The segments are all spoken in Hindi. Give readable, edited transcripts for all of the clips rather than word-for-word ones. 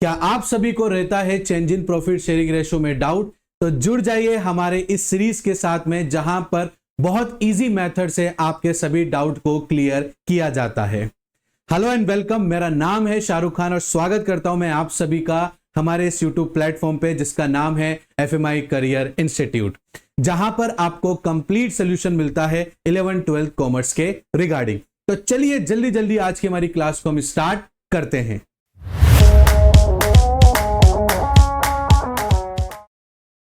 क्या आप सभी को रहता है change in profit sharing ratio में डाउट? तो जुड़ जाइए हमारे इस सीरीज के साथ में, जहां पर बहुत इजी मेथड से आपके सभी डाउट को क्लियर किया जाता है। हेलो एंड वेलकम, मेरा नाम है शाहरुख खान और स्वागत करता हूं मैं आप सभी का हमारे इस यूट्यूब प्लेटफॉर्म पे, जिसका नाम है FMI करियर इंस्टीट्यूट, जहां पर आपको कंप्लीट सोल्यूशन मिलता है 11-12 कॉमर्स के रिगार्डिंग। तो चलिए जल्दी जल्दी आज की हमारी क्लास को हम स्टार्ट करते हैं।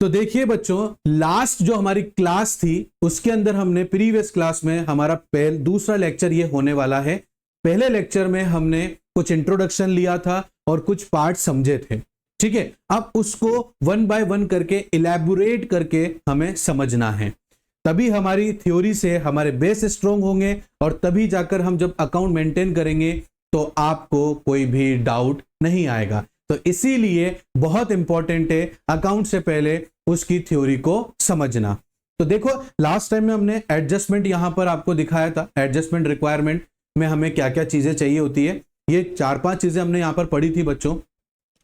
तो देखिए बच्चों, लास्ट जो हमारी क्लास थी उसके अंदर हमने प्रीवियस क्लास में हमारा दूसरा लेक्चर ये होने वाला है। पहले लेक्चर में हमने कुछ इंट्रोडक्शन लिया था और कुछ पार्ट समझे थे, ठीक है। अब उसको वन बाय वन करके इलैबोरेट करके हमें समझना है, तभी हमारी थ्योरी से हमारे बेस स्ट्रोंग होंगे और तभी जाकर हम जब अकाउंट मेंटेन करेंगे तो आपको कोई भी डाउट नहीं आएगा। तो इसीलिए बहुत इंपॉर्टेंट है अकाउंट से पहले उसकी थ्योरी को समझना। तो देखो, लास्ट टाइम में हमने एडजस्टमेंट यहां पर आपको दिखाया था। एडजस्टमेंट रिक्वायरमेंट में हमें क्या क्या चीजें चाहिए होती है, ये 4-5 चीजें हमने यहां पर पढ़ी थी बच्चों।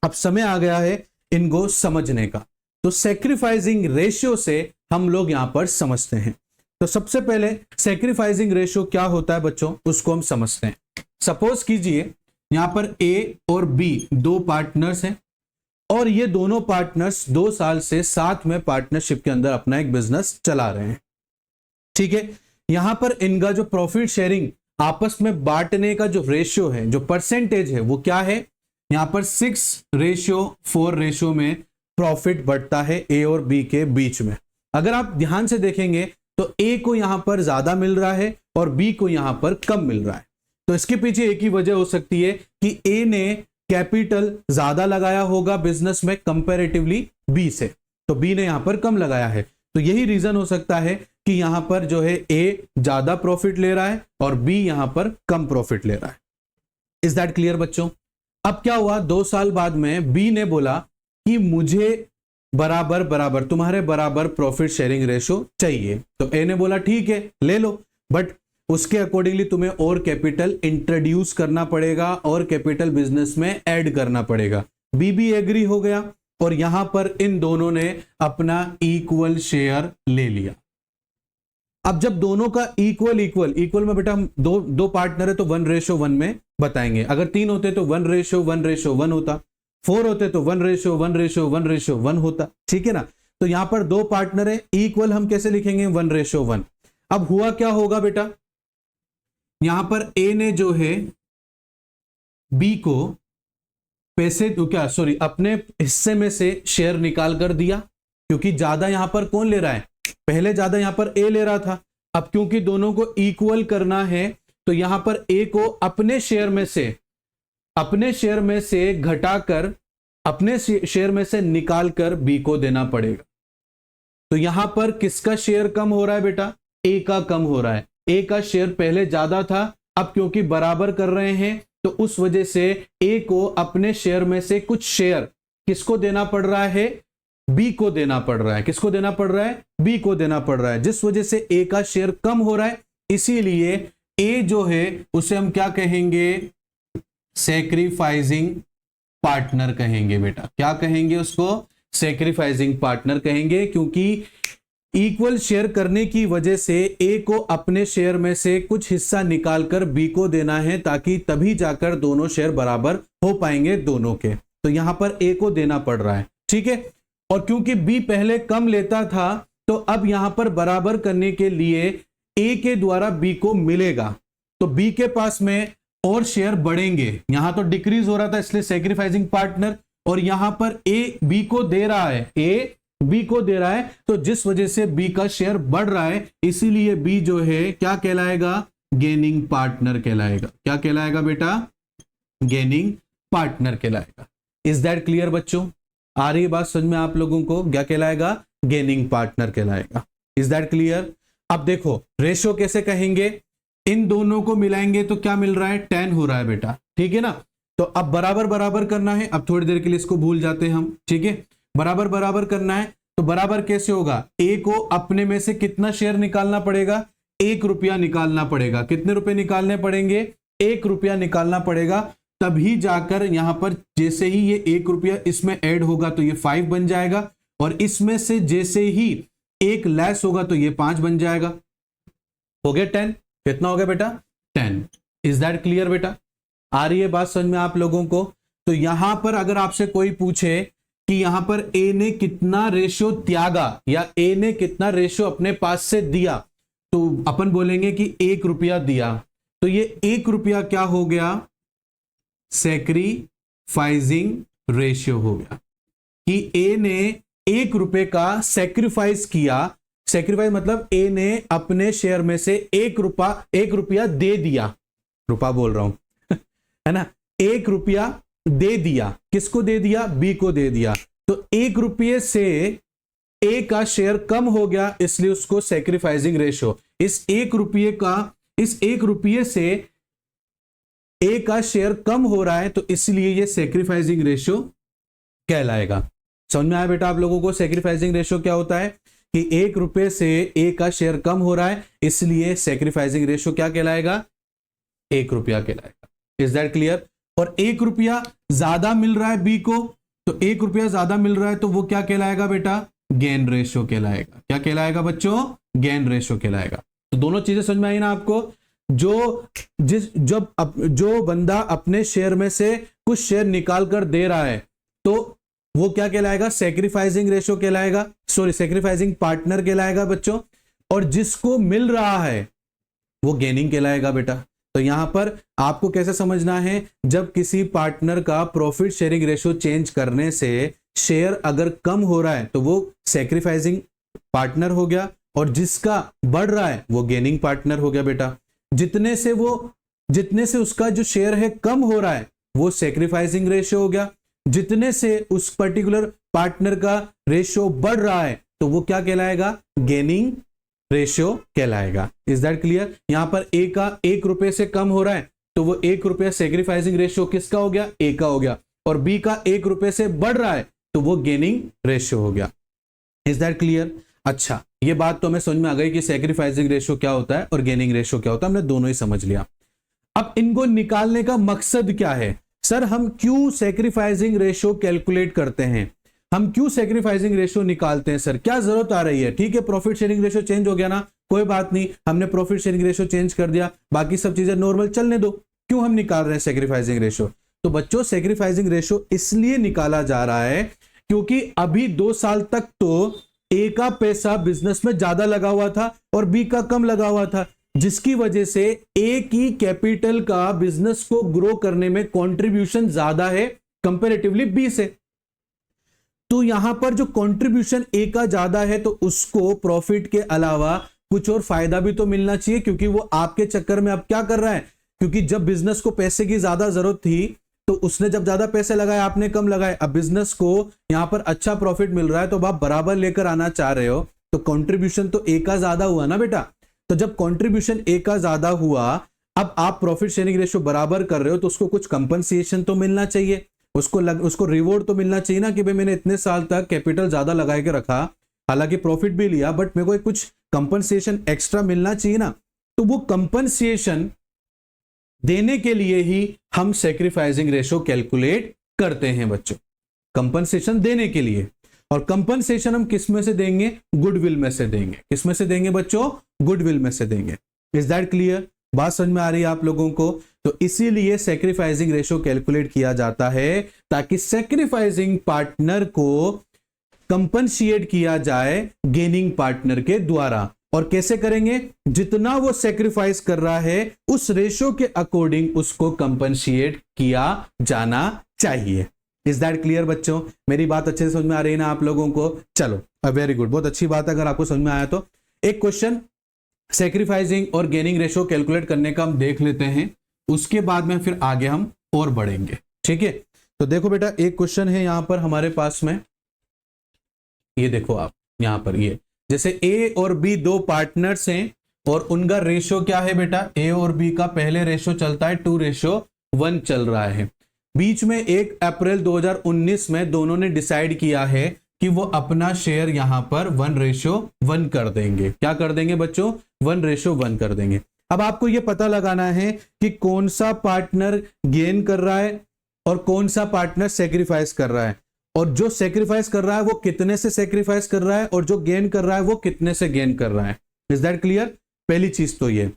अब समय आ गया है इनको समझने का। तो सैक्रिफाइसिंग रेशियो से हम लोग यहां पर समझते हैं। तो सबसे पहले सैक्रिफाइसिंग रेशियो क्या होता है बच्चों, उसको हम समझते हैं। सपोज कीजिए यहां पर ए और बी दो पार्टनर्स हैं और ये दोनों पार्टनर्स 2 साल से साथ में पार्टनरशिप के अंदर अपना एक बिजनेस चला रहे हैं, ठीक है। यहां पर इनका जो प्रॉफिट शेयरिंग आपस में बांटने का जो रेशियो है, जो परसेंटेज है, वो क्या है, यहां पर 6:4 रेशियो में प्रॉफिट बढ़ता है ए और बी के बीच में। अगर आप ध्यान से देखेंगे तो ए को यहां पर ज्यादा मिल रहा है और बी को यहां पर कम मिल रहा है। तो इसके पीछे एक ही वजह हो सकती है कि ए ने कैपिटल ज्यादा लगाया होगा बिजनेस में कंपैरेटिवली बी से, तो बी ने यहां पर कम लगाया है। तो यही रीजन हो सकता है कि यहां पर जो है ए ज्यादा प्रॉफिट ले रहा है और बी यहां पर कम प्रॉफिट ले रहा है। इज दैट क्लियर बच्चों? अब क्या हुआ, 2 साल बाद में बी ने बोला कि मुझे बराबर बराबर तुम्हारे बराबर प्रॉफिट शेयरिंग रेशो चाहिए। तो ए ने बोला ठीक है ले लो, बट उसके अकॉर्डिंगली तुम्हें और कैपिटल इंट्रोड्यूस करना पड़ेगा और कैपिटल बिजनेस में ऐड करना पड़ेगा। बी भी एग्री हो गया और यहां पर इन दोनों ने अपना इक्वल शेयर ले लिया। अब जब दोनों का इक्वल में बेटा हम दो पार्टनर है तो 1:1 में बताएंगे। अगर 3 होते तो 1:1:1 होता, 4 होते तो 1:1:1 होता, ठीक है ना। तो यहां पर 2 पार्टनर है, इक्वल हम कैसे लिखेंगे, 1:1। अब हुआ क्या होगा बेटा, यहां पर ए ने जो है बी को पैसे अपने हिस्से में से शेयर निकाल कर दिया, क्योंकि ज्यादा यहां पर कौन ले रहा है, पहले ज्यादा यहां पर ए ले रहा था। अब क्योंकि दोनों को इक्वल करना है तो यहां पर ए को अपने शेयर में से घटाकर अपने शेयर में से निकालकर बी को देना पड़ेगा। तो यहां पर किसका शेयर कम हो रहा है बेटा, ए का कम हो रहा है। ए का शेयर पहले ज्यादा था, अब क्योंकि बराबर कर रहे हैं तो उस वजह से ए को अपने शेयर में से कुछ शेयर किसको देना पड़ रहा है, बी को देना पड़ रहा है। किसको देना पड़ रहा है, बी को देना पड़ रहा है, जिस वजह से ए का शेयर कम हो रहा है। इसीलिए ए जो है उसे हम क्या कहेंगे, सैक्रिफाइसिंग पार्टनर कहेंगे बेटा। क्या कहेंगे उसको, सैक्रिफाइसिंग पार्टनर कहेंगे, क्योंकि इक्वल शेयर करने की वजह से ए को अपने शेयर में से कुछ हिस्सा निकालकर बी को देना है, ताकि तभी जाकर दोनों शेयर बराबर हो पाएंगे दोनों के। तो यहां पर ए को देना पड़ रहा है, ठीक है। और क्योंकि बी पहले कम लेता था तो अब यहां पर बराबर करने के लिए ए के द्वारा बी को मिलेगा, तो बी के पास में और शेयर बढ़ेंगे। यहां तो डिक्रीज हो रहा था, इसलिए सैक्रिफाइसिंग पार्टनर, और यहां पर ए बी को दे रहा है, ए बी को दे रहा है, तो जिस वजह से बी का शेयर बढ़ रहा है, इसीलिए बी जो है क्या कहलाएगा, गेनिंग पार्टनर कहलाएगा। क्या कहलाएगा बेटा, गेनिंग पार्टनर कहलाएगा। इज दैट क्लियर बच्चों? आ रही है बात समझ में आप लोगों को? क्या कहलाएगा, गेनिंग पार्टनर कहलाएगा। Is that clear? अब देखो रेशो कैसे कहेंगे, इन दोनों को मिलाएंगे तो क्या मिल रहा है, 10 हो रहा है बेटा, ठीक है ना। तो अब बराबर बराबर करना है, अब थोड़ी देर के लिए इसको भूल जाते हैं हम, ठीक है। बराबर बराबर करना है तो बराबर कैसे होगा, ए को अपने में से कितना शेयर निकालना पड़ेगा, 1 रुपया निकालना पड़ेगा। कितने रुपए निकालने पड़ेंगे, 1 रुपया निकालना पड़ेगा। तभी जाकर यहां पर जैसे ही ये 1 रुपया इसमें ऐड होगा तो ये 5 बन जाएगा, और इसमें से जैसे ही 1 लेस होगा तो ये 5 बन जाएगा। हो गया 10। कितना हो गया बेटा? 10। इज दैट क्लियर बेटा? आ रही है बात समझ में आप लोगों को? तो यहां पर अगर आपसे कोई पूछे कि यहां पर ए ने कितना रेशियो त्यागा या ए ने कितना रेशियो अपने पास से दिया, तो अपन बोलेंगे कि 1 रुपया दिया। तो ये 1 रुपया क्या हो गया? सैक्रिफाइसिंग रेशियो हो गया कि ए ने 1 रुपए का सैक्रिफाइस किया। सैक्रिफाइस मतलब ए ने अपने शेयर में से 1 रुपया दे दिया। रुपया बोल रहा हूं है ना? 1 रुपया दे दिया। किसको दे दिया? बी को दे दिया। तो 1 रुपये से ए का शेयर कम हो गया, इसलिए उसको सैक्रिफाइसिंग रेशियो। इस 1 रुपये से ए का शेयर कम हो रहा है, तो इसलिए ये सैक्रिफाइसिंग रेशियो कहलाएगा। समझ में आया बेटा आप लोगों को? सैक्रिफाइसिंग रेशियो क्या होता है कि 1 रुपये से ए का शेयर कम हो रहा है, इसलिए सैक्रिफाइसिंग रेशियो क्या कहलाएगा? 1 रुपया कहलाएगा। Is that clear? और 1 रुपया ज्यादा मिल रहा है बी को, तो 1 रुपया ज्यादा मिल रहा है तो वो क्या कहलाएगा बेटा? गेन रेशियो कहलाएगा। क्या कहलाएगा बच्चों? गेन रेशियो कहलाएगा। तो दोनों चीजें समझ में आई ना आपको? जो बंदा अपने शेयर में से कुछ शेयर निकाल कर दे रहा है, तो वो क्या कहलाएगा? सैक्रिफाइसिंग रेशियो कहलाएगा, सॉरी सैक्रिफाइसिंग पार्टनर कहलाएगा बच्चों। और जिसको मिल रहा है वो गेनिंग कहलाएगा बेटा। तो यहां पर आपको कैसे समझना है? जब किसी पार्टनर का प्रॉफिट शेयरिंग रेशियो चेंज करने से शेयर अगर कम हो रहा है तो वो सैक्रिफाइसिंग पार्टनर हो गया, और जिसका बढ़ रहा है वो गेनिंग पार्टनर हो गया बेटा। जितने से उसका जो शेयर है कम हो रहा है वो सैक्रिफाइसिंग रेशियो हो गया, जितने से उस पर्टिकुलर पार्टनर का रेशियो बढ़ रहा है तो वो क्या कहलाएगा? गेनिंग रेशियो कहलाएगा। Is that clear? यहां पर ए का 1 रुपये से कम हो रहा है तो वो 1 रुपया सैक्रिफाइसिंग रेशियो किसका हो गया? ए का हो गया। और बी का 1 रुपये से बढ़ रहा है तो वो गेनिंग रेशियो हो गया। Is that clear? अच्छा, ये बात तो हमें समझ में आ गई कि सैक्रिफाइसिंग रेशियो क्या होता है और गेनिंग रेशियो क्या होता है। हमने दोनों ही समझ लिया। अब इनको निकालने का मकसद क्या है? सर हम क्यों सैक्रिफाइसिंग रेशियो कैलकुलेट करते हैं? हम क्यों सैक्रिफाइसिंग रेशियो निकालते हैं सर? क्या जरूरत आ रही है? ठीक है, प्रॉफिट शेयरिंग रेशियो चेंज हो गया ना, कोई बात नहीं, हमने प्रॉफिट शेयरिंग रेशियो चेंज कर दिया, बाकी सब चीजें नॉर्मल चलने दो। क्यों हम निकाल रहे हैं सैक्रिफाइसिंग रेशियो? तो बच्चों सैक्रिफाइसिंग रेशियो इसलिए निकाला जा रहा है क्योंकि अभी 2 साल तक तो ए का पैसा बिजनेस में ज्यादा लगा हुआ था और बी का कम लगा हुआ था, जिसकी वजह से ए की कैपिटल का बिजनेस को ग्रो करने में कंट्रीब्यूशन ज्यादा है कंपैरेटिवली बी से। तो यहां पर जो कंट्रीब्यूशन ए का ज्यादा है तो उसको प्रॉफिट के अलावा कुछ और फायदा भी तो मिलना चाहिए, क्योंकि वो आपके चक्कर में अब क्या कर रहा है? क्योंकि जब बिजनेस को पैसे की ज्यादा जरूरत थी तो उसने जब ज्यादा पैसे लगाए, आपने कम लगाए, अब बिजनेस को यहां पर अच्छा प्रॉफिट मिल रहा है तो आप बराबर लेकर आना चाह रहे हो, तो कंट्रीब्यूशन तो ए का ज्यादा हुआ ना बेटा। तो जब कंट्रीब्यूशन ए का ज्यादा हुआ, अब आप प्रॉफिट शेयरिंग रेशियो बराबर कर रहे हो तो उसको कुछ कंपनसेशन तो मिलना चाहिए, उसको रिवॉर्ड तो मिलना चाहिए ना कि भाई मैंने इतने साल तक कैपिटल ज्यादा लगा के रखा, हालांकि प्रॉफिट भी लिया, बट मेरे को कुछ कंपनसेशन एक्स्ट्रा मिलना चाहिए ना। तो वो कंपनसेशन देने के लिए ही हम सैक्रिफाइसिंग रेशियो कैलकुलेट करते हैं बच्चों, कंपनसेशन देने के लिए। और कंपनसेशन हम किस में से देंगे? गुडविल में से देंगे। किस में से देंगे बच्चों? गुडविल में से देंगे। Is that clear? बात समझ में आ रही है आप लोगों को? तो इसीलिए सैक्रिफाइसिंग रेशियो कैलकुलेट किया जाता है ताकि सैक्रिफाइसिंग पार्टनर को कंपनशिएट किया जाए गेनिंग पार्टनर के द्वारा। और कैसे करेंगे? जितना वो सैक्रिफाइस कर रहा है उस रेशियो के अकॉर्डिंग उसको कंपनशिएट किया जाना चाहिए। इज दैट क्लियर बच्चों? मेरी बात अच्छे से समझ में आ रही है ना आप लोगों को? चलो, वेरी गुड, बहुत अच्छी बात है अगर आपको समझ में आया तो। एक क्वेश्चन सैक्रिफाइसिंग और गेनिंग रेशियो कैलकुलेट करने का हम देख लेते हैं, उसके बाद में फिर आगे हम और बढ़ेंगे। ठीक है, तो देखो बेटा, एक क्वेश्चन है यहां पर हमारे पास में, ये देखो आप यहां पर, ये जैसे ए और बी 2 पार्टनर्स हैं और उनका रेशियो क्या है बेटा? ए और बी का पहले रेशियो चलता है 2:1 चल रहा है। बीच में 1 अप्रैल 2019 में दोनों ने डिसाइड किया है कि वो अपना शेयर यहां पर 1:1 कर देंगे। क्या कर देंगे बच्चों? 1:1 कर देंगे। अब आपको यह पता लगाना है कि कौन सा पार्टनर गेन कर रहा है और कौन सा पार्टनर सेक्रीफाइस कर रहा है, और जो सेक्रीफाइस कर रहा है वो कितने से सेक्रीफाइस कर रहा है, और जो गेन कर रहा है वो कितने से गेन कर रहा है। Is that clear? पहली चीज तो ये।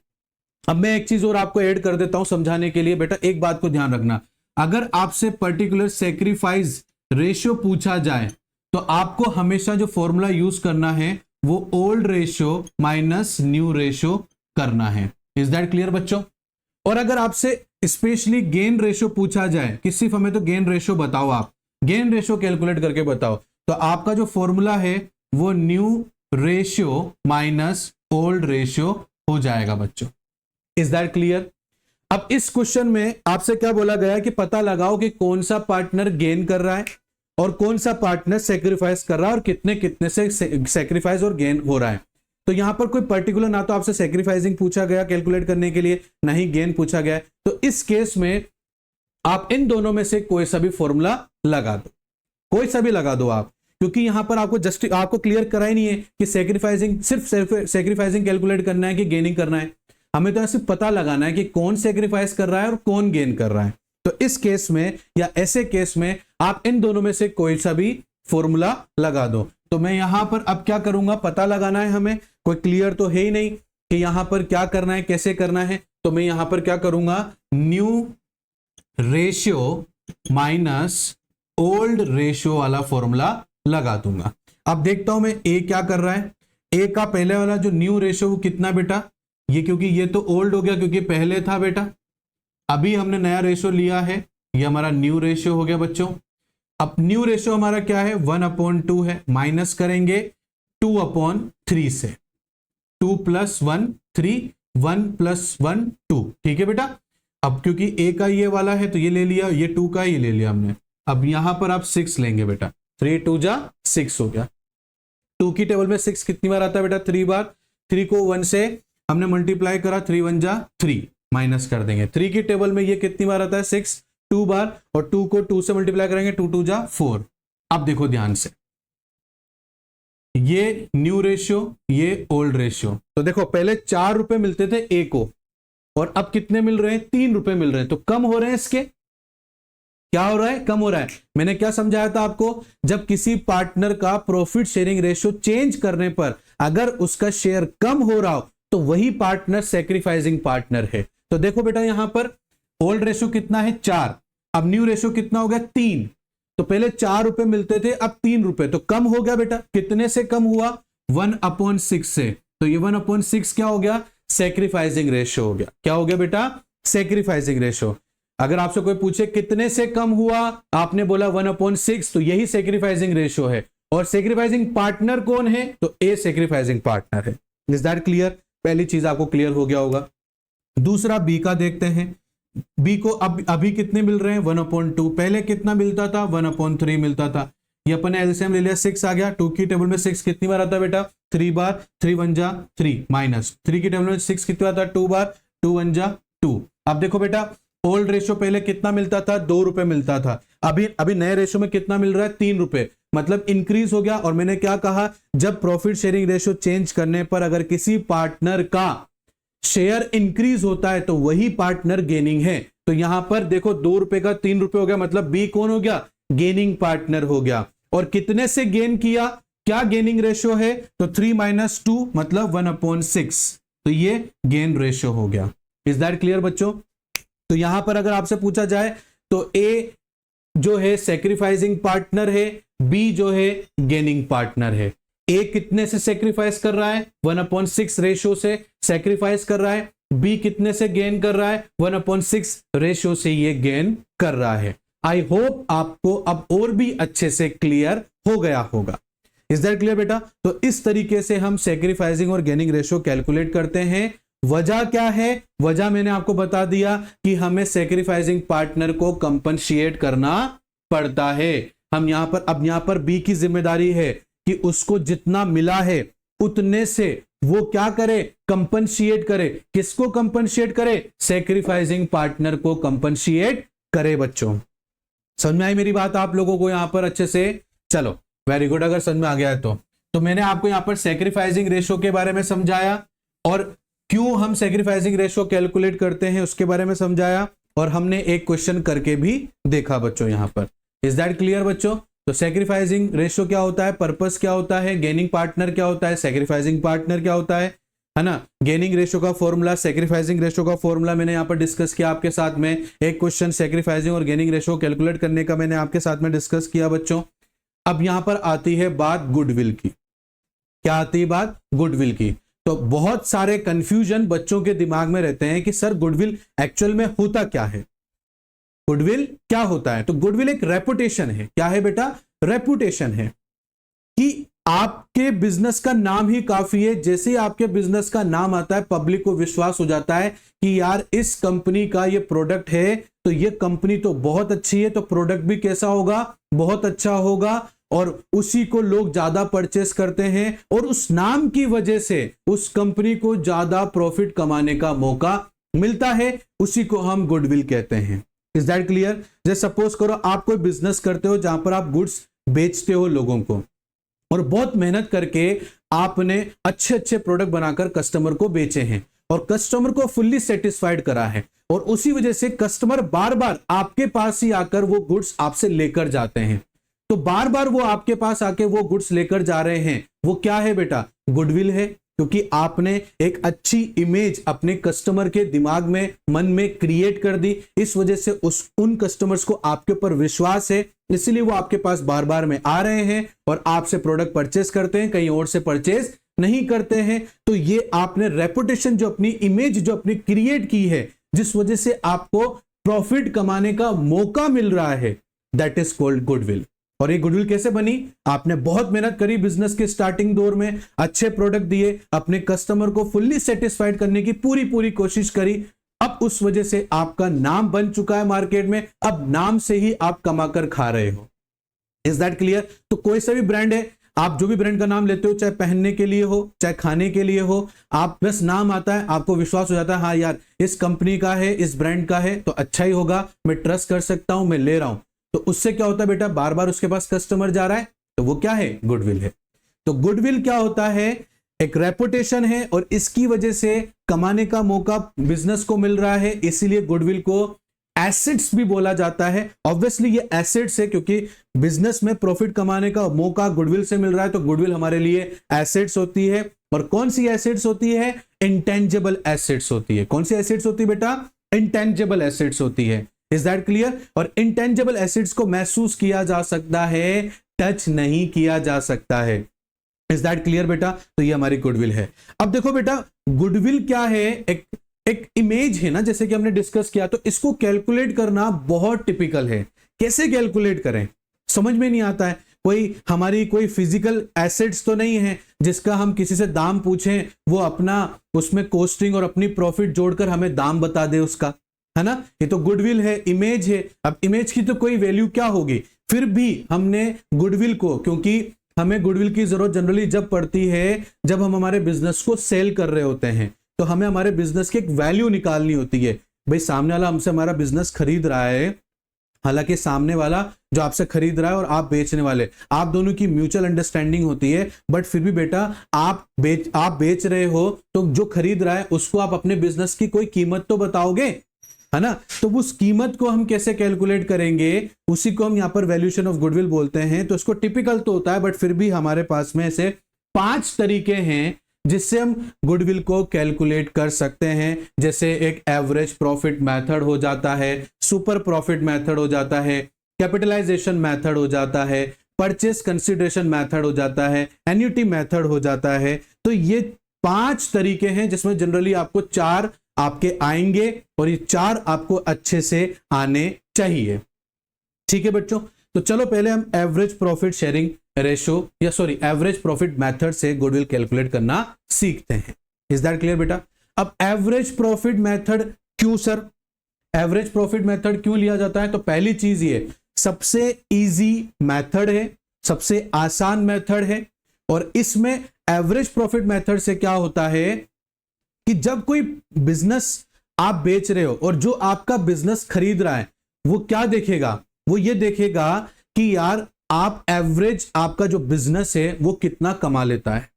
अब मैं एक चीज और आपको ऐड कर देता हूं समझाने के लिए। बेटा एक बात को ध्यान रखना, अगर आपसे पर्टिकुलर सेक्रीफाइस रेशियो पूछा जाए तो आपको हमेशा जो फॉर्मूला यूज करना है वो old ratio minus new ratio करना है। इज दैट क्लियर बच्चों? और अगर आपसे स्पेशली गेन रेशियो पूछा जाए कि सिर्फ हमें तो गेन रेशियो बताओ, आप गेन रेशियो कैलकुलेट करके बताओ, तो आपका जो फॉर्मूला है वो new ratio minus old ratio हो जाएगा बच्चों। Is that clear? अब इस क्वेश्चन में आपसे क्या बोला गया है कि पता लगाओ कि कौन सा पार्टनर गेन कर रहा है और कौन सा पार्टनर सेक्रीफाइस कर रहा है और कितने कितने से सेक्रीफाइस और गेन हो रहा है। तो यहां पर कोई पर्टिकुलर ना तो आपसे सेक्रीफाइसिंग पूछा गया कैलकुलेट करने के लिए, ना ही गेन पूछा गया। तो इस केस में आप इन दोनों में से कोई सा भी फॉर्मूला लगा दो, कोई सा भी लगा दो आप, क्योंकि यहां पर आपको क्लियर करा ही नहीं है कि सेक्रीफाइसिंग सिर्फ सेक्रीफाइसिंग कैलकुलेट करना है कि गेनिंग करना है। हमें तो सिर्फ पता लगाना है कि कौन सेक्रीफाइस कर रहा है और कौन गेन कर रहा है। तो इस केस में या ऐसे केस में आप इन दोनों में से कोई सा भी फॉर्मूला लगा दो। तो मैं यहां पर अब क्या करूंगा, पता लगाना है हमें, कोई क्लियर तो है ही नहीं कि यहां पर क्या करना है, कैसे करना है। तो मैं यहां पर क्या करूंगा, new ratio minus old ratio वाला फॉर्मूला लगा दूंगा। अब देखता हूं मैं ए क्या कर रहा है। ए का पहले वाला जो न्यू रेशियो वो कितना बेटा, ये क्योंकि ये तो ओल्ड हो गया क्योंकि पहले था बेटा, अभी हमने नया रेशियो लिया है, ये हमारा न्यू रेशियो हो गया बच्चों। अब न्यू रेशियो हमारा क्या है, 1/2 है, माइनस करेंगे 2/3 से, 2 + 1 3, 1 + 1 2, ठीक है बेटा। अब क्योंकि ए का ये वाला है तो ये ले लिया, ये 2 का ये ले लिया हमने। अब यहां पर आप 6 लेंगे बेटा, 3 × 2 = 6 हो गया। 2 की टेबल में 6 कितनी बार आता है बेटा, 3 बार। 3 को 1 से हमने मल्टीप्लाई करा, 3 × 1 = 3, माइनस कर देंगे। 3 की टेबल में ये कितनी बार आता है, 6 2 बार, और 2 को 2 से मल्टीप्लाई करेंगे, 2 × 2 = 4। अब देखो ध्यान से, ये न्यू रेशियो ये ओल्ड रेशियो। तो देखो पहले 4 रुपए मिलते थे ए को, और अब कितने मिल रहे हैं, 3 रुपए मिल रहे हैं। तो कम हो रहे हैं इसके, क्या हो रहा है, कम हो रहा है। मैंने क्या समझाया था आपको, जब किसी पार्टनर का प्रॉफिट शेयरिंग रेशियो चेंज करने पर अगर उसका शेयर कम हो रहा हो तो वही पार्टनर सेक्रीफाइसिंग पार्टनर है। तो देखो बेटा यहां पर ओल्ड रेशियो कितना है, 4, अब न्यू रेशियो कितना हो गया, 3। तो पहले 4 रुपए मिलते थे, अब 3 रुपए, तो कम हो गया बेटा। कितने से कम हुआ, 1/6 से। तो ये 1/6 क्या हो गया, सेक्रीफाइसिंग रेशियो हो गया। क्या हो गया बेटा, सेक्रीफाइसिंग रेशियो। अगर आपसे कोई पूछे कितने से कम हुआ, आपने बोला 1/6, तो यही सेक्रीफाइसिंग रेशियो है। और सेक्रीफाइसिंग पार्टनर कौन है, तो ए सेक्रीफाइसिंग पार्टनर है। Is that clear? पहली चीज आपको क्लियर हो गया होगा। दूसरा बी का देखते हैं। बी को अभी कितने मिल रहे हैं, 1/2। पहले कितना मिलता था, 1/3 मिलता था। ये अपने एलसीएम ले लिया, 6 आ गया। 2 की टेबल में 6 कितनी बार आता है बेटा, 3 बार। 3 × 1 = 3, माइनस 3 की टेबल में 6 कितनी आता है, 2 बार। 2 × 1 = 2। अब देखो बेटा ओल्ड रेशियो पहले कितना मिलता था, 2 रुपए मिलता था। अभी नए रेशियो में कितना मिल रहा है, 3 रुपए, मतलब इंक्रीज हो गया। और मैंने क्या कहा, जब प्रॉफिट शेयरिंग रेशियो चेंज करने पर अगर किसी पार्टनर का शेयर इंक्रीज होता है तो वही पार्टनर गेनिंग है। तो यहां पर देखो 2 रुपए का 3 रुपए हो गया, मतलब बी कौन हो गया, गेनिंग पार्टनर हो गया। और कितने से गेन किया, क्या गेनिंग रेशियो है, तो 3 - 2 मतलब 1/6। तो ये गेन रेशियो हो गया। इज दैट क्लियर बच्चों? तो यहां पर अगर आपसे पूछा जाए तो ए जो है सेक्रीफाइसिंग पार्टनर है, बी जो है गेनिंग पार्टनर है। ए कितने से सेक्रीफाइस कर रहा है, 1/6 रेशियो से सेक्रीफाइस कर रहा है। बी कितने से गेन कर रहा है, 1/6 रेशियो से ये गेन कर रहा है। आई होप आपको अब और भी अच्छे से क्लियर हो गया होगा। इज दैट क्लियर बेटा? तो इस तरीके से हम सेक्रीफाइसिंग और गेनिंग रेशियो कैलकुलेट करते हैं। वजह क्या है, वजह मैंने आपको बता दिया कि हमें सेक्रीफाइसिंग पार्टनर को कंपनशिएट करना पड़ता है। हम यहां पर बी की जिम्मेदारी है कि उसको जितना मिला है उतने से वो क्या करे, कंपनशिएट करे। किसको कंपनशिएट करे, सेक्रीफाइसिंग पार्टनर को कंपनशिएट करे। बच्चों समझ में आई मेरी बात आप लोगों को यहां पर अच्छे से? चलो वेरी गुड, अगर समझ में आ गया है तो मैंने आपको यहां पर सेक्रीफाइसिंग रेशियो के बारे में समझाया और क्यों हम सैक्रिफाइसिंग रेशियो कैलकुलेट करते हैं उसके बारे में समझाया, और हमने एक क्वेश्चन करके भी देखा बच्चों यहां पर। इज दैट क्लियर बच्चों? तो सैक्रिफाइसिंग रेशियो क्या होता है, पर्पस क्या होता है, गेनिंग पार्टनर क्या होता है, सैक्रिफाइसिंग पार्टनर क्या होता है ना। गेनिंग रेशियो का फॉर्मूला, सैक्रिफाइसिंग रेशियो का फॉर्मूला मैंने यहाँ पर डिस्कस किया आपके साथ में। एक क्वेश्चन सैक्रिफाइसिंग और गेनिंग रेशियो कैलकुलेट करने का मैंने आपके साथ में डिस्कस किया बच्चों। अब यहां पर आती है बात गुडविल की। क्या आती है बात? गुडविल की। तो बहुत सारे कंफ्यूजन बच्चों के दिमाग में रहते हैं कि सर गुडविल एक्चुअल में होता क्या है, गुडविल क्या होता है? तो गुडविल एक रेपुटेशन है। क्या है बेटा? रेपुटेशन है कि आपके बिजनेस का नाम ही काफी है। जैसे ही आपके बिजनेस का नाम आता है, पब्लिक को विश्वास हो जाता है कि यार इस कंपनी का ये प्रोडक्ट है, तो ये कंपनी तो बहुत अच्छी है, तो प्रोडक्ट भी कैसा होगा? बहुत अच्छा होगा, और उसी को लोग ज्यादा परचेस करते हैं, और उस नाम की वजह से उस कंपनी को ज्यादा प्रॉफिट कमाने का मौका मिलता है। उसी को हम गुडविल कहते हैं। Is that clear? जैसे सपोज करो आप कोई बिजनेस करते हो जहां पर आप गुड्स बेचते हो लोगों को, और बहुत मेहनत करके आपने अच्छे अच्छे प्रोडक्ट बनाकर कस्टमर को बेचे हैं, और कस्टमर को फुल्ली सेटिस्फाइड करा है, और उसी वजह से कस्टमर बार बार आपके पास ही आकर वो गुड्स आपसे लेकर जाते हैं। तो बार बार वो आपके पास आके वो गुड्स लेकर जा रहे हैं, वो क्या है बेटा? गुडविल है। क्योंकि आपने एक अच्छी इमेज अपने कस्टमर के दिमाग में, मन में क्रिएट कर दी। इस वजह से उन कस्टमर्स को आपके ऊपर विश्वास है, इसलिए वो आपके पास बार बार में आ रहे हैं और आपसे प्रोडक्ट परचेस करते हैं, कहीं और से परचेस नहीं करते हैं। तो ये आपने रेपुटेशन, जो अपनी इमेज जो अपनी क्रिएट की है, जिस वजह से आपको प्रॉफिट कमाने का मौका मिल रहा है, दैट इज कॉल्ड गुडविल। और ये गुडविल कैसे बनी? आपने बहुत मेहनत करी बिजनेस के स्टार्टिंग दौर में, अच्छे प्रोडक्ट दिए, अपने कस्टमर को फुल्ली सेटिस्फाइड करने की पूरी कोशिश करी। अब उस वजह से आपका नाम बन चुका है मार्केट में, अब नाम से ही आप कमाकर खा रहे हो। Is that clear? तो कोई सा भी ब्रांड है, आप जो भी ब्रांड का नाम लेते हो, चाहे पहनने के लिए हो, चाहे खाने के लिए हो, आप बस नाम आता है, आपको विश्वास हो जाता है, हाँ यार इस कंपनी का है, इस ब्रांड का है, तो अच्छा ही होगा, मैं ट्रस्ट कर सकता हूं, मैं ले रहा हूं। तो उससे क्या होता है बेटा? बार बार उसके पास कस्टमर जा रहा है, तो वो क्या है? गुडविल है। तो गुडविल क्या होता है? एक रेपुटेशन है, और इसकी वजह से कमाने का मौका बिजनेस को मिल रहा है, इसीलिए गुडविल को एसेट्स भी बोला जाता है। ऑब्वियसली ये एसेट्स है, क्योंकि बिजनेस में प्रॉफिट कमाने का मौका गुडविल से मिल रहा है, तो गुडविल हमारे लिए एसेट्स होती है। और कौन सी एसेट्स होती है? इंटेंजिबल एसेट्स होती है। कौन सी एसेट्स होती है बेटा? इंटेंजिबल एसेट्स होती है। Is that clear? और इंटेंजिबल एसेट्स को महसूस किया जा सकता है, टच नहीं किया जा सकता है। इज दैट क्लियर बेटा? तो ये हमारी गुडविल है। अब देखो बेटा, गुडविल क्या है? एक इमेज है ना, जैसे कि हमने डिस्कस किया, तो इसको कैलकुलेट करना बहुत टिपिकल है। कैसे कैलकुलेट करें समझ में नहीं आता है। हमारी कोई फिजिकल एसेट्स तो नहीं है जिसका हम किसी से दाम पूछें, वो अपना उसमें कॉस्टिंग और अपनी प्रॉफिट जोड़कर हमें दाम बता दे उसका, है ना। ये तो गुडविल है, इमेज है। अब इमेज की तो कोई वैल्यू क्या होगी, फिर भी हमने गुडविल को, क्योंकि हमें गुडविल की जरूरत जनरली जब पड़ती है जब हम हमारे बिजनेस को सेल कर रहे होते हैं, तो हमें हमारे बिजनेस की एक वैल्यू निकालनी होती है। भाई सामने वाला हमसे हमारा बिजनेस खरीद रहा है, हालांकि सामने वाला जो आपसे खरीद रहा है और आप बेचने वाले, आप दोनों की म्यूचुअल अंडरस्टैंडिंग होती है, बट फिर भी बेटा आप बेच रहे हो, तो जो खरीद रहा है उसको आप अपने बिजनेस की कोई कीमत तो बताओगे, है ना। तो उस कीमत को हम कैसे कैलकुलेट करेंगे, उसी को हम यहां पर वैल्यूएशन ऑफ गुडविल बोलते हैं। तो इसको टिपिकल तो होता है, बट फिर भी हमारे पास में ऐसे 5 तरीके हैं जिससे हम गुडविल को कैलकुलेट कर सकते हैं। जैसे एक एवरेज प्रॉफिट मेथड हो जाता है, सुपर प्रॉफिट मेथड हो जाता है, कैपिटलाइजेशन मेथड हो जाता है, परचेस कंसिडरेशन मेथड हो जाता है, एन्युटी मेथड हो जाता है। तो ये 5 तरीके हैं जिसमें जनरली आपको 4 आपके आएंगे, और ये 4 आपको अच्छे से आने चाहिए। ठीक है बच्चों, तो चलो पहले हम average profit sharing ratio average profit method से गुडविल कैलकुलेट करना सीखते हैं। इज दैट क्लियर बेटा? अब एवरेज प्रॉफिट मेथड क्यों सर, एवरेज प्रॉफिट मेथड क्यों लिया जाता है? तो पहली चीज ये सबसे इजी मेथड है, सबसे आसान मेथड है। और इसमें एवरेज प्रॉफिट मेथड से क्या होता है कि जब कोई बिजनेस आप बेच रहे हो और जो आपका बिजनेस खरीद रहा है, वो क्या देखेगा, वो ये देखेगा कि यार आप एवरेज आपका जो बिजनेस है वो कितना कमा लेता है।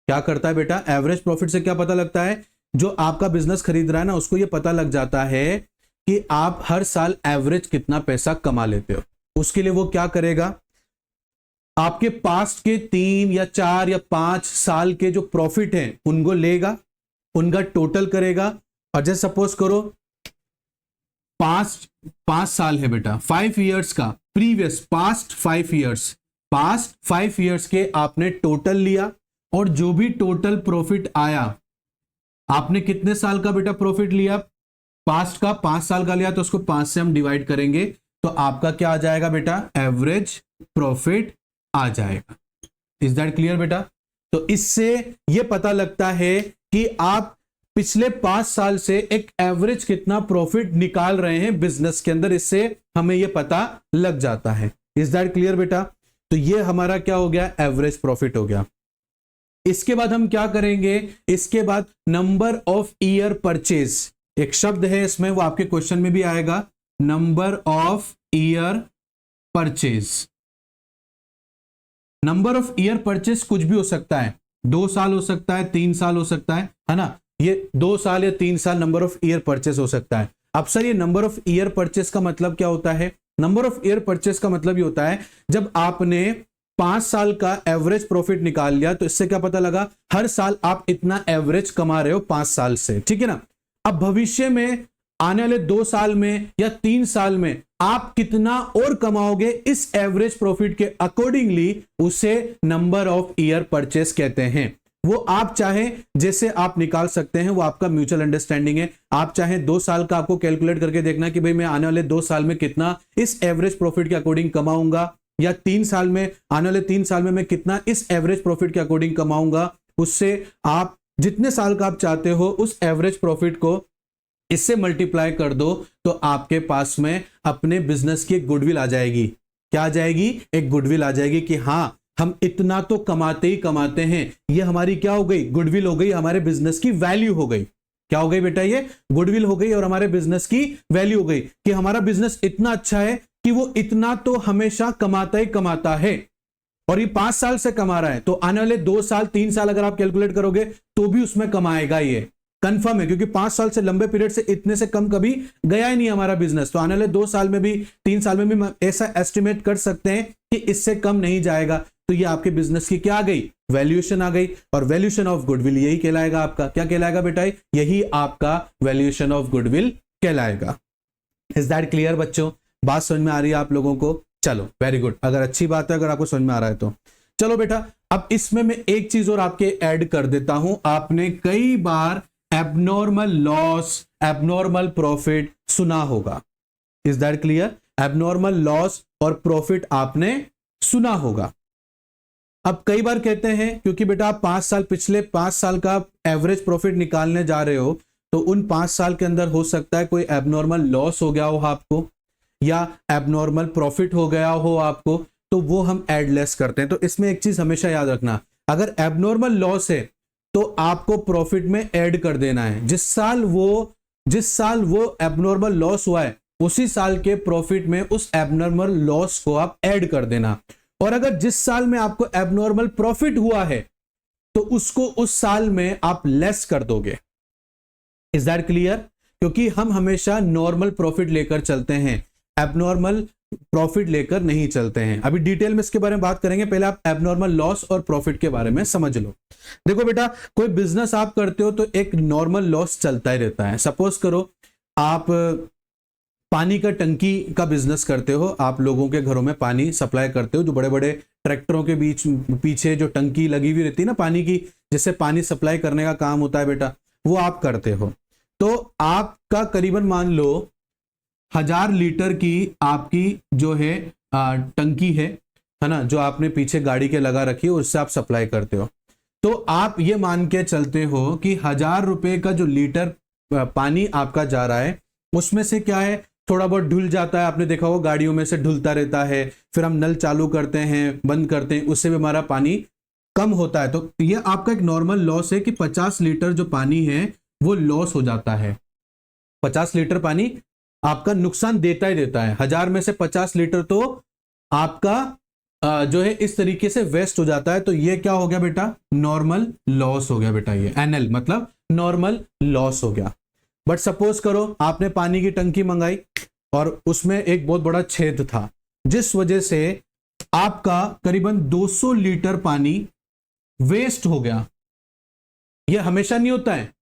क्या करता है बेटा? एवरेज प्रॉफिट से क्या पता लगता है जो आपका बिजनेस खरीद रहा है ना, उसको ये पता लग जाता है कि आप हर साल एवरेज कितना पैसा कमा लेते हो। उसके लिए वो क्या करेगा, आपके पास्ट के 3 या 4 या 5 साल के जो प्रॉफिट हैं उनको लेगा, उनका टोटल करेगा। और जैसे सपोज करो 5 साल है बेटा, 5 इयर्स का प्रीवियस पास्ट 5 इयर्स के आपने टोटल लिया, और जो भी टोटल प्रॉफिट आया, आपने कितने साल का बेटा प्रॉफिट लिया, पास्ट का 5 साल का लिया, तो उसको 5 से हम डिवाइड करेंगे, तो आपका क्या आ जाएगा बेटा, एवरेज प्रॉफिट आ जाएगा। इज दैट क्लियर बेटा? तो इससे यह पता लगता है कि आप पिछले 5 साल से एक एवरेज कितना प्रॉफिट निकाल रहे हैं बिजनेस के अंदर, इससे हमें यह पता लग जाता है। इज दैट क्लियर बेटा? तो ये हमारा क्या हो गया, एवरेज प्रॉफिट हो गया। इसके बाद हम क्या करेंगे, इसके बाद नंबर ऑफ ईयर परचेज, एक शब्द है इसमें, वो आपके क्वेश्चन में भी आएगा, number of year purchase. Number of year purchase कुछ भी हो सकता है, 2 साल हो सकता है, 3 साल हो सकता है ना, ये 2 साल या 3 साल नंबर ऑफ ईयर परचेज हो सकता है। अब सर ये नंबर ऑफ ईयर परचेज का मतलब क्या होता है? नंबर ऑफ ईयर परचेज का मतलब ये होता है जब आपने 5 साल का एवरेज प्रॉफिट निकाल लिया, तो इससे क्या पता लगा, हर साल आप इतना एवरेज कमा रहे हो 5 साल से, ठीक है ना। अब भविष्य में आने वाले 2 साल में या 3 साल में आप कितना और कमाओगे, इस एवरेज प्रॉफिट के अकॉर्डिंगली उसे नंबर ऑफ ईयर परचेज कहते हैं। वो आप चाहे जैसे आप निकाल सकते हैं, वो आपका म्यूचुअल अंडरस्टैंडिंग है। आप चाहे 2 साल का आपको कैलकुलेट करके देखना कि भाई मैं आने वाले 2 साल में कितना इस एवरेज प्रॉफिट के अकॉर्डिंग कमाऊंगा, या 3 साल में, आने वाले 3 साल में मैं कितना इस एवरेज प्रॉफिट के अकॉर्डिंग कमाऊंगा। उससे आप जितने साल का आप चाहते हो उस एवरेज प्रॉफिट को इससे मल्टीप्लाई कर दो, तो आपके पास में अपने बिजनेस की एक गुडविल आ जाएगी। क्या आ जाएगी? एक गुडविल आ जाएगी कि हाँ हम इतना तो कमाते ही कमाते हैं। ये हमारी क्या हो गई, गुडविल हो गई, हमारे बिजनेस की वैल्यू हो गई। क्या हो गई बेटा? ये गुडविल हो गई और हमारे बिजनेस की वैल्यू हो गई कि हमारा बिजनेस इतना अच्छा है कि वो इतना तो हमेशा कमाता ही कमाता है, और ये 5 साल से कमा रहा है, तो आने वाले 2 साल 3 साल अगर आप कैलकुलेट करोगे तो भी उसमें कमाएगा, ये कंफर्म है, क्योंकि 5 साल से लंबे पीरियड से इतने से कम कभी गया ही नहीं हमारा बिजनेस। तो आने वाले 2 साल में भी, 3 साल में भी ऐसा एस्टिमेट कर सकते हैं कि इससे कम नहीं जाएगा। तो ये आपके बिजनेस की क्या आ गई, वैल्यूएशन आ गई, और वैल्यूएशन ऑफ गुडविल यही कहलाएगा आपका। क्या कहलाएगा बेटा? यही आपका वैल्यूएशन ऑफ गुडविल कहलाएगा। इज दैट क्लियर बच्चों? बात समझ में आ रही है आप लोगों को? चलो वेरी गुड, अगर अच्छी बात है, अगर आपको समझ में आ रहा है तो चलो बेटा। अब इसमें मैं एक चीज और आपके ऐड कर देता हूं। आपने कई बार एबनॉर्मल लॉस, एबनॉर्मल प्रॉफिट सुना होगा। Is that clear? Abnormal loss और प्रॉफिट आपने सुना होगा। अब कई बार कहते हैं, क्योंकि बेटा आप 5 साल, पिछले 5 साल का एवरेज प्रॉफिट निकालने जा रहे हो, तो उन 5 साल के अंदर हो सकता है कोई एबनॉर्मल लॉस हो गया हो आपको, या एबनॉर्मल प्रॉफिट हो गया हो आपको, तो वो हम एड लेस करते हैं। तो इसमें एक चीज हमेशा याद रखना, अगर एबनॉर्मल लॉस है तो आपको प्रॉफिट में ऐड कर देना है। जिस साल वो एबनॉर्मल लॉस हुआ है, उसी साल के प्रॉफिट में उस एबनॉर्मल लॉस को आप ऐड कर देना। और अगर जिस साल में आपको एबनॉर्मल प्रॉफिट हुआ है, तो उसको उस साल में आप लेस कर दोगे। Is that clear? क्योंकि हम हमेशा नॉर्मल प्रॉफिट लेकर चलते हैं, एबनॉर्मल प्रॉफिट लेकर नहीं चलते हैं। अभी डिटेल में इसके बारे में बात करेंगे, पहले आप एबनॉर्मल लॉस और प्रॉफिट के बारे में समझ लो। देखो बेटा, कोई बिजनेस आप करते हो तो एक नॉर्मल लॉस चलता ही रहता है। सपोज करो आप पानी का टंकी का बिजनेस करते हो, आप लोगों के घरों में पानी सप्लाई करते हो, जो बड़े बड़े ट्रैक्टरों के बीच पीछे जो टंकी लगी हुई रहती है ना पानी की, जिससे पानी सप्लाई करने का काम होता है बेटा, वो आप करते हो। तो आपका करीबन मान लो 1000 लीटर की आपकी जो है टंकी है ना, जो आपने पीछे गाड़ी के लगा रखी है, उससे आप सप्लाई करते हो। तो आप ये मान के चलते हो कि 1000 रुपए का जो लीटर पानी आपका जा रहा है, उसमें से क्या है, थोड़ा बहुत ढुल जाता है। आपने देखा होगा गाड़ियों में से ढुलता रहता है, फिर हम नल चालू करते हैं, बंद करते हैं, उससे भी हमारा पानी कम होता है। तो ये आपका एक नॉर्मल लॉस है कि 50 लीटर जो पानी है वो लॉस हो जाता है। 50 लीटर पानी आपका नुकसान देता ही देता है। 1000 में से 50 लीटर तो आपका जो है इस तरीके से वेस्ट हो जाता है, तो ये क्या हो गया बेटा, नॉर्मल लॉस हो गया बेटा। ये एनएल मतलब नॉर्मल लॉस हो गया। बट सपोज करो आपने पानी की टंकी मंगाई और उसमें एक बहुत बड़ा छेद था, जिस वजह से आपका करीबन 200 लीटर पानी वेस्ट हो गया। यह हमेशा नहीं होता है,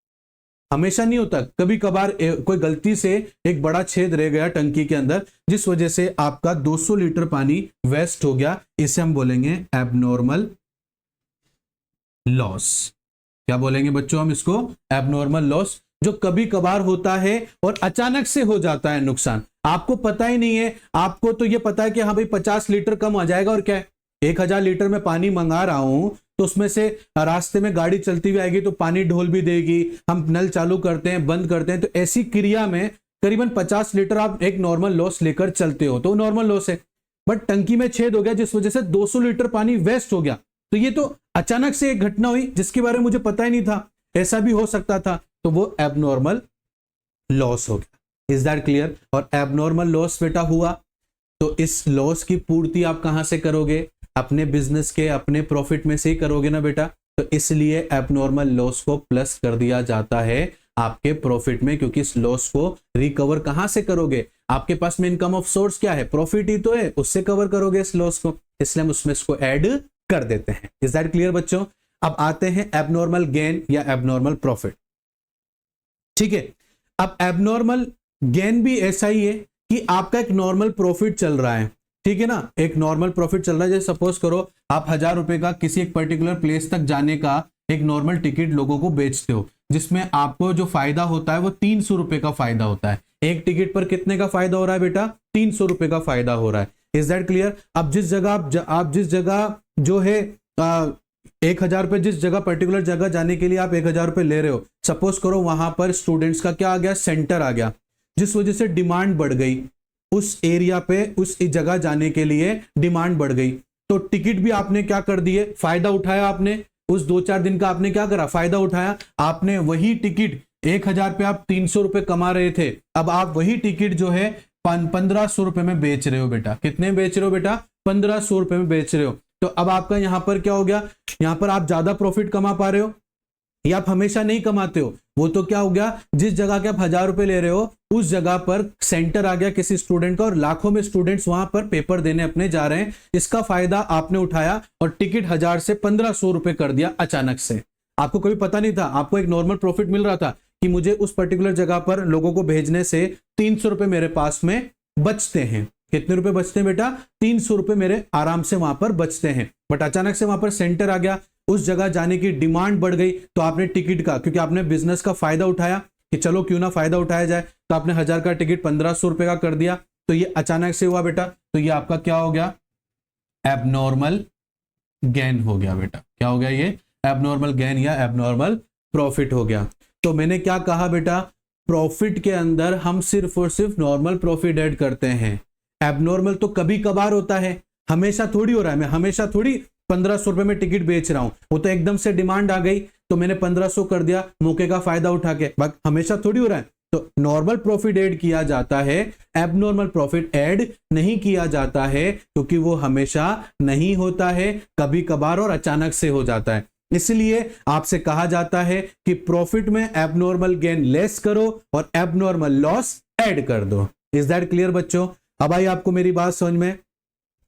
हमेशा नहीं होता, कभी कभार कोई गलती से एक बड़ा छेद रह गया टंकी के अंदर, जिस वजह से आपका 200 लीटर पानी वेस्ट हो गया। इसे हम बोलेंगे एबनॉर्मल लॉस। क्या बोलेंगे बच्चों हम इसको, एबनॉर्मल लॉस, जो कभी कभार होता है और अचानक से हो जाता है नुकसान, आपको पता ही नहीं है। आपको तो ये पता है कि हाँ भाई 50 लीटर कम आ जाएगा, और क्या है 1000 लीटर में पानी मंगा रहा हूं, तो उसमें से रास्ते में गाड़ी चलती हुई आएगी तो पानी ढोल भी देगी, हम नल चालू करते हैं बंद करते हैं, तो ऐसी क्रिया में करीबन 50 लीटर आप एक नॉर्मल लॉस लेकर चलते हो, तो नॉर्मल लॉस है। बट टंकी में छेद हो गया जिस वजह से 200 लीटर पानी वेस्ट हो गया, तो ये तो अचानक से एक घटना हुई जिसके बारे में मुझे पता ही नहीं था, ऐसा भी हो सकता था, तो वो एबनॉर्मल लॉस हो गया। Is that clear? और एबनॉर्मल लॉस बेटा हुआ तो इस लॉस की पूर्ति आप कहां से करोगे, अपने बिजनेस के अपने प्रॉफिट में से ही करोगे ना बेटा। तो इसलिए एबनॉर्मल लॉस को प्लस कर दिया जाता है आपके प्रॉफिट में, क्योंकि इस लॉस को रिकवर कहां से करोगे, आपके पास में इनकम ऑफ सोर्स क्या है, प्रॉफिट ही तो है, उससे कवर करोगे इस लॉस को, इसलिए हम उसमें इसको ऐड कर देते हैं। इज दैट क्लियर बच्चों? अब आते हैं एबनॉर्मल गेन या एबनॉर्मल प्रॉफिट। ठीक है, अब एबनॉर्मल गेन भी ऐसा ही है कि आपका एक नॉर्मल प्रॉफिट चल रहा है, ठीक है ना, एक नॉर्मल प्रॉफिट चल रहा है। जैसे सपोज करो आप 1000 रुपए का किसी एक पर्टिकुलर प्लेस तक जाने का एक नॉर्मल टिकट लोगों को बेचते हो, जिसमें आपको जो फायदा होता है वो 300 रुपए का फायदा होता है। एक टिकट पर कितने का फायदा हो रहा है बेटा, 300 रुपए का फायदा हो रहा है। Is that clear? अब जिस जगह आप जिस जगह जो है 1000 रुपए, जिस जगह पर्टिकुलर जगह जाने के लिए आप 1000 रुपए ले रहे हो, सपोज करो वहां पर स्टूडेंट्स का क्या आ गया, सेंटर आ गया, जिस वजह से डिमांड बढ़ गई, उस एरिया पे उस जगह जाने के लिए डिमांड बढ़ गई, तो टिकट भी आपने क्या कर दिए, फायदा उठाया आपने, उस 2-4 दिन का आपने क्या करा, फायदा उठाया। आपने वही टिकट 1000 पे आप 300 रुपए कमा रहे थे, अब आप वही टिकट जो है 1500 रुपए में बेच रहे हो बेटा। कितने बेच रहे हो बेटा, 1500 रुपए में बेच रहे हो। तो अब आपका यहां पर क्या हो गया, यहां पर आप ज्यादा प्रॉफिट कमा पा रहे हो, या आप हमेशा नहीं कमाते हो, वो तो क्या हो गया, जिस जगह के आप 1000 रुपए ले रहे हो उस जगह पर सेंटर आ गया किसी स्टूडेंट का, और लाखों में स्टूडेंट्स वहां पर पेपर देने अपने जा रहे हैं, इसका फायदा आपने उठाया और टिकट 1000 से 1500 रुपए कर दिया अचानक से। आपको कभी पता नहीं था, आपको एक नॉर्मल प्रॉफिट मिल रहा था कि मुझे उस पर्टिकुलर जगह पर लोगों को भेजने से 300 रुपए मेरे पास में बचते हैं। कितने रुपए बचते हैं बेटा, 300 रुपए मेरे आराम से वहां पर बचते हैं। बट अचानक से वहां पर सेंटर आ गया, उस जगह जाने की डिमांड बढ़ गई, तो आपने टिकट का, क्योंकि आपने बिजनेस का फायदा उठाया कि चलो क्यों ना फायदा उठाया जाए, तो आपने 1000 का टिकट 1500 रुपए का कर दिया, तो ये अचानक से हुआ बेटा, तो ये आपका क्या हो गया, एबनॉर्मल गेन हो गया बेटा। क्या हो गया, ये एबनॉर्मल गेन या एबनॉर्मल प्रॉफिट हो गया। तो मैंने क्या कहा बेटा, प्रॉफिट के अंदर हम सिर्फ और सिर्फ नॉर्मल प्रॉफिट ऐड करते हैं, एबनॉर्मल तो कभी कभार होता है, हमेशा थोड़ी हो रहा है। मैं हमेशा थोड़ी 1500 रुपए में टिकट बेच रहा हूं, वो तो एकदम से डिमांड आ गई तो मैंने 1500 कर दिया मौके का फायदा उठा के, हमेशा थोड़ी हो रहा है। तो नॉर्मल प्रॉफिट ऐड किया जाता है, एबनॉर्मल प्रॉफिट ऐड नहीं किया जाता है, क्योंकि वो हमेशा नहीं होता है, कभी कभार और अचानक से हो जाता है। इसलिए आपसे कहा जाता है कि प्रॉफिट में एबनॉर्मल गेन लेस करो और एबनॉर्मल लॉस ऐड कर दो। इज दैट क्लियर बच्चों? अब आई आपको मेरी बात समझ में?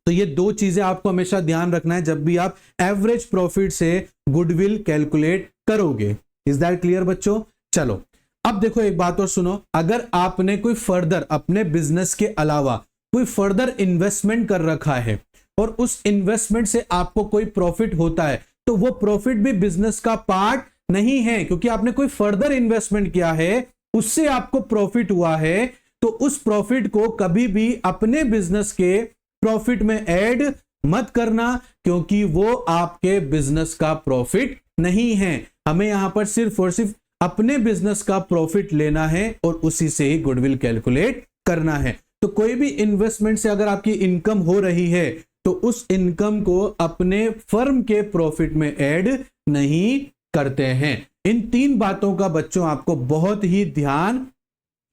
तो ये दो चीजें आपको हमेशा ध्यान रखना है जब भी आप एवरेज प्रॉफिट से गुडविल कैलकुलेट करोगे। इज दैट क्लियर बच्चों? चलो अब देखो एक बात और सुनो, अगर आपने कोई फर्दर अपने बिजनेस के अलावा कोई फर्दर इन्वेस्टमेंट कर रखा है और उस इन्वेस्टमेंट से आपको कोई प्रॉफिट होता है, तो वो प्रॉफिट भी बिजनेस का पार्ट नहीं है, क्योंकि आपने कोई फर्दर इन्वेस्टमेंट किया है, उससे आपको प्रॉफिट हुआ है, तो उस प्रॉफिट को कभी भी अपने बिजनेस के प्रॉफिट में ऐड मत करना, क्योंकि वो आपके बिजनेस का प्रॉफिट नहीं है। हमें यहां पर सिर्फ और सिर्फ अपने बिजनेस का प्रॉफिट लेना है और उसी से ही गुडविल कैलकुलेट करना है। तो कोई भी इन्वेस्टमेंट से अगर आपकी इनकम हो रही है, तो उस इनकम को अपने फर्म के प्रॉफिट में ऐड नहीं करते हैं। इन 3 बातों का बच्चों आपको बहुत ही ध्यान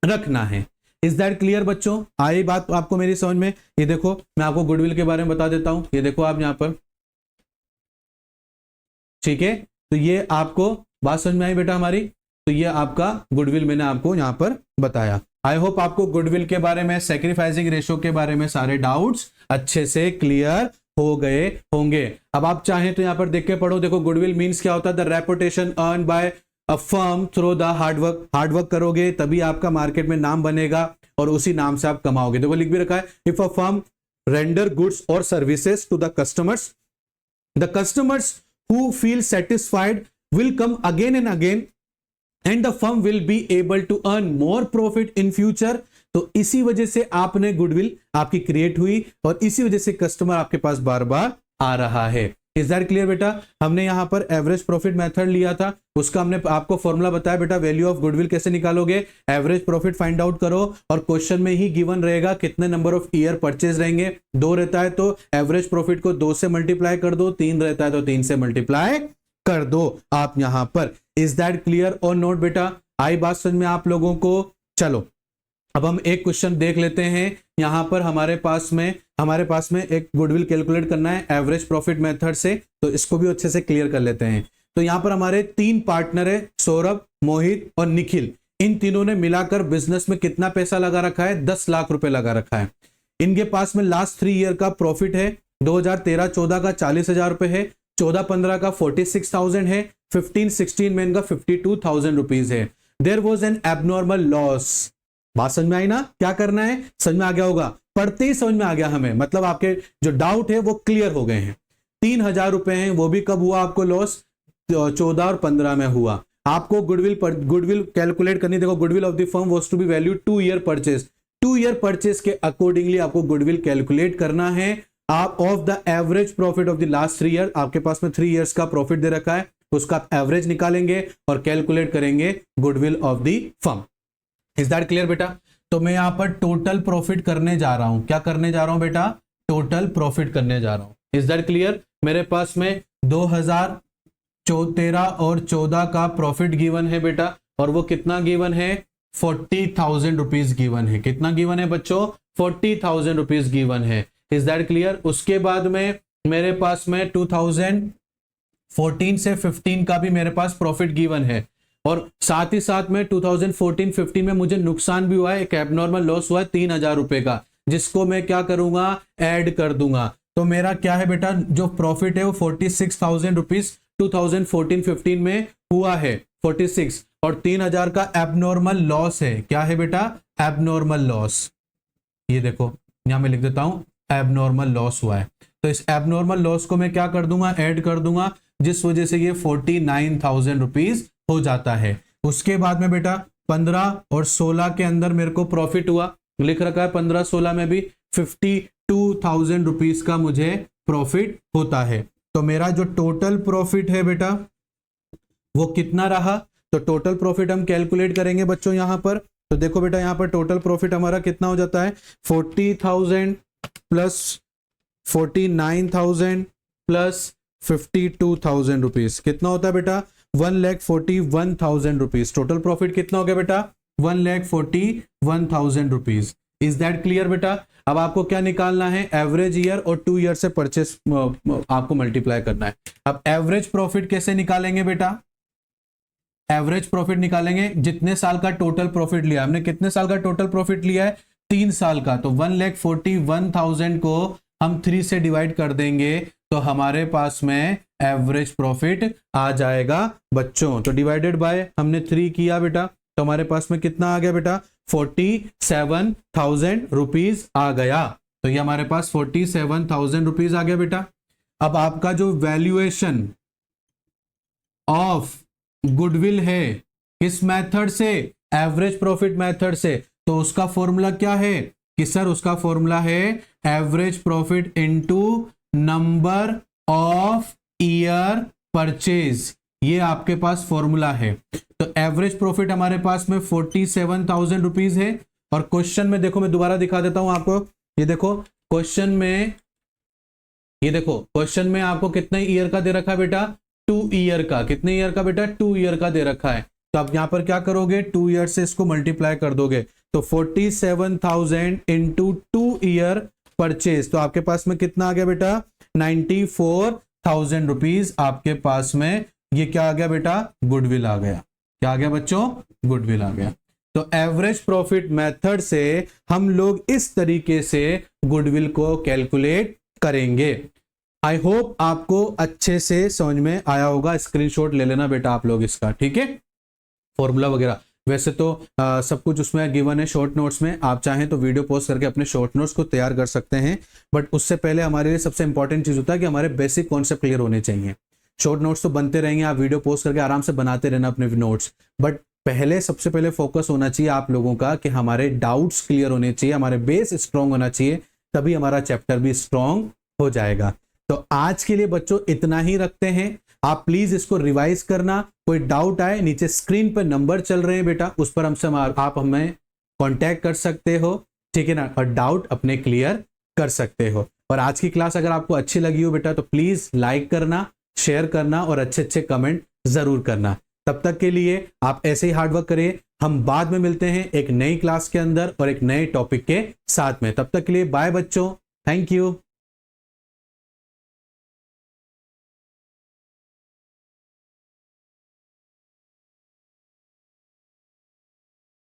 रखना है। इज दैट क्लियर बच्चों? आई बात आपको मेरी समझ में? ये देखो मैं आपको गुडविल के बारे में बता देता हूं, ये देखो आप यहां पर, ठीक है। तो ये आपको बात समझ में आई बेटा हमारी? तो ये आपका गुडविल मैंने आपको यहां पर बताया। आई होप आपको गुडविल के बारे में, सैक्रिफाइसिंग रेशो के बारे में सारे डाउट्स अच्छे से क्लियर हो गए होंगे। अब आप चाहें तो यहां पर देख के पढ़ो। देखो गुडविल मींस क्या होता है? The reputation earn by a firm through the hard work. Hard work करोगे तभी आपका मार्केट में नाम बनेगा और उसी नाम से आप कमाओगे। देखो लिख भी रखा है, if a firm render goods और services to the customers who feel satisfied will come again and again and the firm will be able to earn more profit in future। तो इसी वजह से आपने गुडविल आपकी क्रिएट हुई और इसी वजह से कस्टमर आपके पास बार बार आ रहा है। इज दैट क्लियर बेटा? हमने यहां पर एवरेज प्रॉफिट मेथड लिया था, उसका हमने आपको फॉर्मूला बताया बेटा। वैल्यू ऑफ गुडविल कैसे निकालोगे? एवरेज प्रॉफिट फाइंड आउट करो और क्वेश्चन में ही गिवन रहेगा कितने नंबर ऑफ ईयर परचेज रहेंगे। 2 रहता है तो एवरेज प्रॉफिट को 2 से मल्टीप्लाई कर दो, 3 रहता है तो 3 से मल्टीप्लाई कर दो आप यहां पर। इज दैट क्लियर और नोट बेटा? आई बात समझ में आप लोगों को? चलो अब हम एक क्वेश्चन देख लेते हैं। यहां पर हमारे पास में एक गुडविल कैलकुलेट करना है एवरेज प्रॉफिट मेथड से, तो इसको भी अच्छे से क्लियर कर लेते हैं। तो यहां पर हमारे 3 पार्टनर है, सौरभ, मोहित और निखिल। इन तीनों ने मिलाकर बिजनेस में कितना पैसा लगा रखा है? 10 लाख रुपए लगा रखा है। इनके पास में लास्ट 3 ईयर का प्रॉफिट है 2013-14 का 40,000 रुपए है, 14-15 का 46,000 है, 15-16 में इनका 52,000 रुपीज है। There was an abnormal loss. बात समझ में आई ना? क्या करना है? समझ में आ गया होगा, पढ़ते ही समझ में आ गया हमें, मतलब आपके जो डाउट है वो क्लियर हो गए हैं। 3,000 रुपए हैं, वो भी कब हुआ आपको लॉस? 14 और 15 में हुआ। आपको गुडविल कैलकुलेट करनी। देखो goodwill of the firm was to be value 2 year purchase. 2 year purchase के अकॉर्डिंगली आपको गुडविल कैलकुलेट करना है। आप of the average profit of the last 3 year, आपके पास में 3 ईयर्स का प्रॉफिट दे रखा है, उसका एवरेज निकालेंगे और कैलकुलेट करेंगे goodwill of the firm. Is that clear बेटा? तो मैं यहां पर टोटल प्रॉफिट करने जा रहा हूं। क्या करने जा रहा हूं बेटा? टोटल प्रॉफिट करने जा रहा हूं। Is that clear? मेरे पास में 2013 और 14 का प्रॉफिट गिवन है बेटा, और वो कितना गिवन है? 40,000 रुपीज गिवन है। कितना गिवन है बच्चों? 40,000 रुपीज गिवन है। Is that clear? उसके बाद में मेरे पास में 2014 से 15 का भी मेरे पास प्रॉफिट गिवन है, और साथ ही साथ में 2014-15 में मुझे नुकसान भी हुआ है, एक एबनॉर्मल लॉस हुआ है 3,000 रुपए का, जिसको मैं क्या करूंगा? ऐड कर दूंगा। तो मेरा क्या है बेटा? जो प्रॉफिट है वो 46,000 रुपीज 2014-15 में हुआ है, 46, और 3,000 का एबनॉर्मल लॉस है। क्या है बेटा? Abnormal loss. ये देखो यहां मैं लिख देता हूं, एबनॉर्मल लॉस हुआ है। तो इस एबनॉर्मल लॉस को मैं क्या कर दूंगा? ऐड कर दूंगा, जिस वजह से ये 49,000 रुपीज हो जाता है। उसके बाद में बेटा 15 और 16 के अंदर मेरे को प्रॉफिट हुआ, लिख रखा है 15-16 में भी 52,000 रुपीज का मुझे प्रॉफिट होता है। तो मेरा जो टोटल प्रॉफिट है बेटा वो कितना रहा? तो टोटल प्रॉफिट हम कैलकुलेट करेंगे बच्चों यहां पर। तो देखो बेटा यहां पर टोटल प्रॉफिट हमारा कितना हो जाता है? 40,000 प्लस 49,000 प्लस 52,000 रुपीज। कितना होता है बेटा? 1,41,000 रुपीज। टोटल प्रॉफिट कितना हो गया बेटा? 1,41,000 रुपीज। इज दैट क्लियर बेटा? अब आपको क्या निकालना है? एवरेज ईयर और 2 ईयर से परचेस आपको मल्टीप्लाई करना है। अब एवरेज प्रॉफिट कैसे निकालेंगे बेटा? एवरेज प्रॉफिट निकालेंगे जितने साल का टोटल प्रॉफिट लिया हमने। कितने साल का टोटल प्रॉफिट लिया है? 3 साल का। तो 1,41,000 को हम 3 से डिवाइड कर देंगे तो हमारे पास में एवरेज प्रॉफिट आ जाएगा बच्चों। तो डिवाइडेड बाय हमने 3 किया बेटा, तो हमारे पास में कितना आ गया बेटा? 47,000 रुपीज आ गया। तो ये हमारे पास 47,000 रुपीज आ गया बेटा। अब आपका जो वैल्यूएशन ऑफ गुडविल है किस मेथड से? एवरेज प्रॉफिट मेथड से। तो उसका फॉर्मूला क्या है कि सर उसका फॉर्मूला है average profit into number of year purchase. ये आपके पास फॉर्मूला है। तो एवरेज प्रॉफिट हमारे पास में 47,000 रुपीज है, और क्वेश्चन में देखो मैं दोबारा दिखा देता हूं आपको। ये देखो क्वेश्चन में, ये देखो क्वेश्चन में आपको कितने ईयर का दे रखा है बेटा? 2 ईयर का। कितने ईयर का बेटा? 2 ईयर का दे रखा है। तो आप यहां पर क्या करोगे? 2 ईयर से इसको मल्टीप्लाई कर दोगे, तो 47,000 इंटू 2 ईयर परचेज, तो आपके पास में कितना आ गया बेटा 94,000 रुपीज आपके पास में। ये क्या आ गया बेटा, गुडविल आ गया। क्या आ गया बच्चों, गुडविल आ गया। तो एवरेज प्रॉफिट मेथड से हम लोग इस तरीके से गुडविल को कैलकुलेट करेंगे। आई होप आपको अच्छे से समझ में आया होगा। स्क्रीनशॉट ले लेना बेटा आप लोग इसका, ठीक है, फॉर्मूला वगैरह। वैसे तो सब कुछ उसमें गिवन है शॉर्ट नोट्स में, आप चाहें तो वीडियो पॉज करके अपने शॉर्ट नोट्स को तैयार कर सकते हैं, बट उससे पहले हमारे लिए सबसे इंपॉर्टेंट चीज होता है कि हमारे बेसिक कॉन्सेप्ट क्लियर होने चाहिए। शॉर्ट नोट्स तो बनते रहेंगे, आप वीडियो पॉज करके आराम से बनाते रहना अपने नोट्स, बट पहले सबसे पहले फोकस होना चाहिए आप लोगों का कि हमारे डाउट्स क्लियर होने चाहिए, हमारे बेस स्ट्रांग होना चाहिए, तभी हमारा चैप्टर भी स्ट्रांग हो जाएगा। तो आज के लिए बच्चों इतना ही रखते हैं। आप प्लीज इसको रिवाइज करना। कोई डाउट आए, नीचे स्क्रीन पर नंबर चल रहे हैं बेटा, उस पर हमसे आप हमें कांटेक्ट कर सकते हो, ठीक है ना, और डाउट अपने क्लियर कर सकते हो। और आज की क्लास अगर आपको अच्छी लगी हो बेटा तो प्लीज लाइक करना, शेयर करना और अच्छे अच्छे कमेंट जरूर करना। तब तक के लिए आप ऐसे ही हार्डवर्क करिए। हम बाद में मिलते हैं एक नई क्लास के अंदर और एक नए टॉपिक के साथ में। तब तक के लिए बाय बच्चों, थैंक यू।